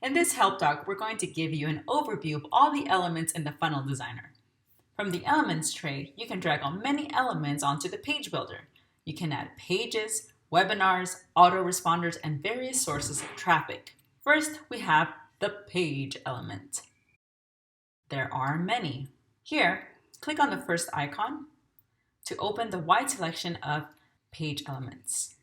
In this help doc, we're going to give you an overview of all the elements in the funnel designer. From the elements tray, you can drag on many elements onto the page builder. You can add pages, webinars, autoresponders, and various sources of traffic. First, we have the page element. There are many. Here, click on the first icon to open the wide selection of page elements.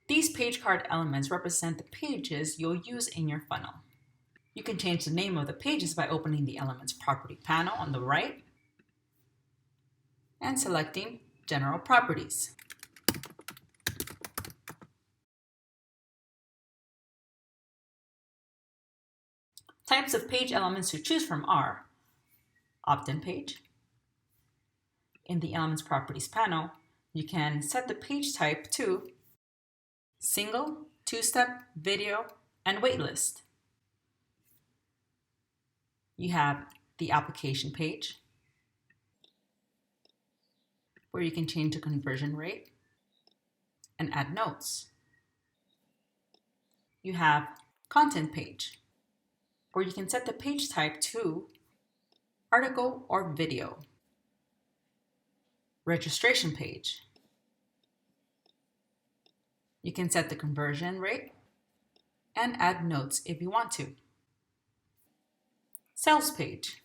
These page card elements represent the pages you'll use in your funnel. You can change the name of the pages by opening the Elements Property panel on the right and selecting General Properties. Types of page elements to choose from are opt-in page. In the Elements Properties panel, you can set the page type to single, two-step, video, and waitlist. You have the application page, where you can change the conversion rate and add notes. You have content page, where you can set the page type to article or video. Registration page. You can set the conversion rate and add notes if you want to. Sales page.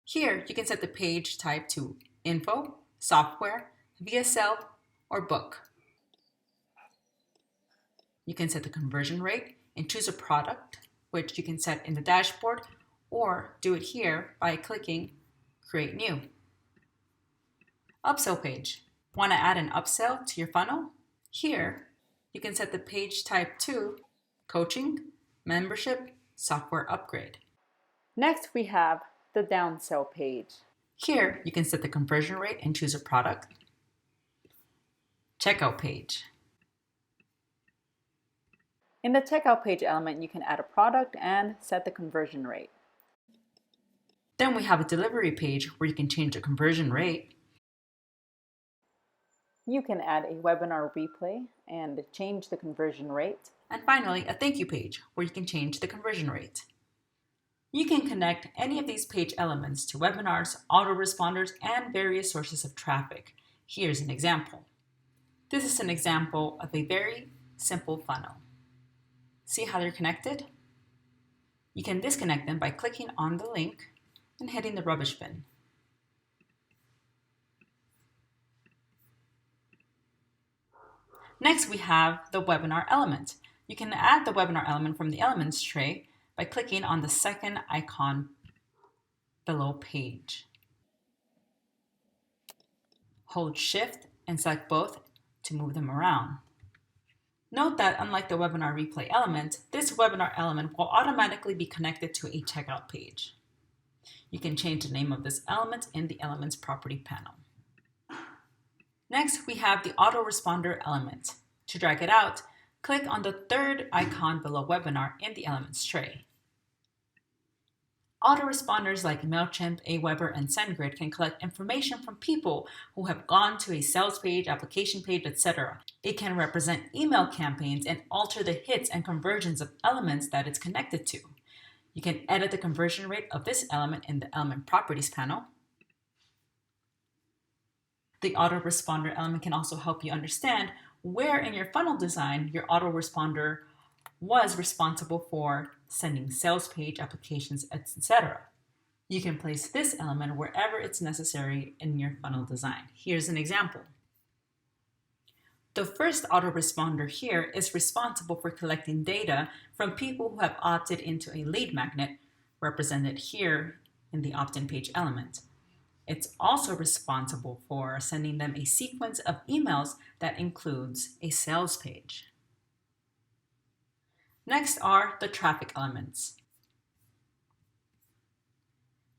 Here, you can set the page type to info, software, VSL, or book. You can set the conversion rate and choose a product, which you can set in the dashboard or do it here by clicking Create New. Upsell page. Want to add an upsell to your funnel? Here, you can set the page type to coaching, membership, software upgrade. Next, we have the downsell page. Here, you can set the conversion rate and choose a product. Checkout page. In the checkout page element, you can add a product and set the conversion rate. Then we have a delivery page where you can change the conversion rate. You can add a webinar replay and change the conversion rate. And finally, a thank you page where you can change the conversion rate. You can connect any of these page elements to webinars, autoresponders, and various sources of traffic. Here's an example. This is an example of a very simple funnel. See how they're connected? You can disconnect them by clicking on the link and hitting the rubbish bin. Next, we have the webinar element. You can add the webinar element from the elements tray by clicking on the second icon below page. Hold Shift and select both to move them around. Note that unlike the webinar replay element, this webinar element will automatically be connected to a checkout page. You can change the name of this element in the Elements Property panel. Next, we have the autoresponder element. To drag it out, click on the third icon below webinar in the elements tray. Autoresponders like MailChimp, Aweber, and SendGrid can collect information from people who have gone to a sales page, application page, etc. It can represent email campaigns and alter the hits and conversions of elements that it's connected to. You can edit the conversion rate of this element in the Element Properties panel. The autoresponder element can also help you understand where in your funnel design your autoresponder was responsible for sending sales page, applications, etc. You can place this element wherever it's necessary in your funnel design. Here's an example. The first autoresponder here is responsible for collecting data from people who have opted into a lead magnet, represented here in the opt-in page element. It's also responsible for sending them a sequence of emails that includes a sales page. Next are the traffic elements.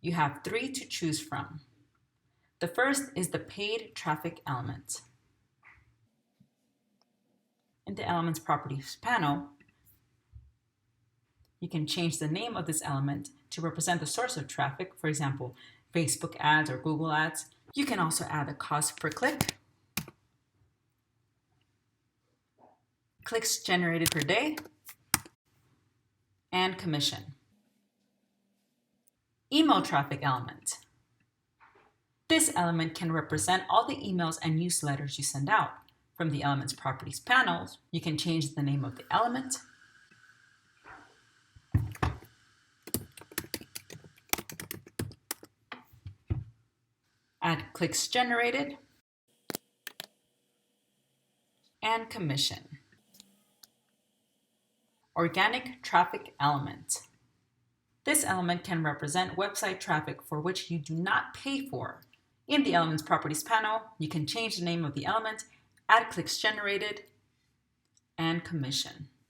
You have 3 to choose from. The first is the paid traffic element. In the Elements Properties panel, you can change the name of this element to represent the source of traffic, for example, Facebook ads or Google ads. You can also add a cost per click clicks generated per day, and commission. Email traffic element. This element can represent all the emails and newsletters you send out. From the element's properties panels, you can change the name of the element, add clicks generated, and commission. Organic traffic element. This element can represent website traffic for which you do not pay for. In the element's properties panel, you can change the name of the element, add clicks generated, and commission.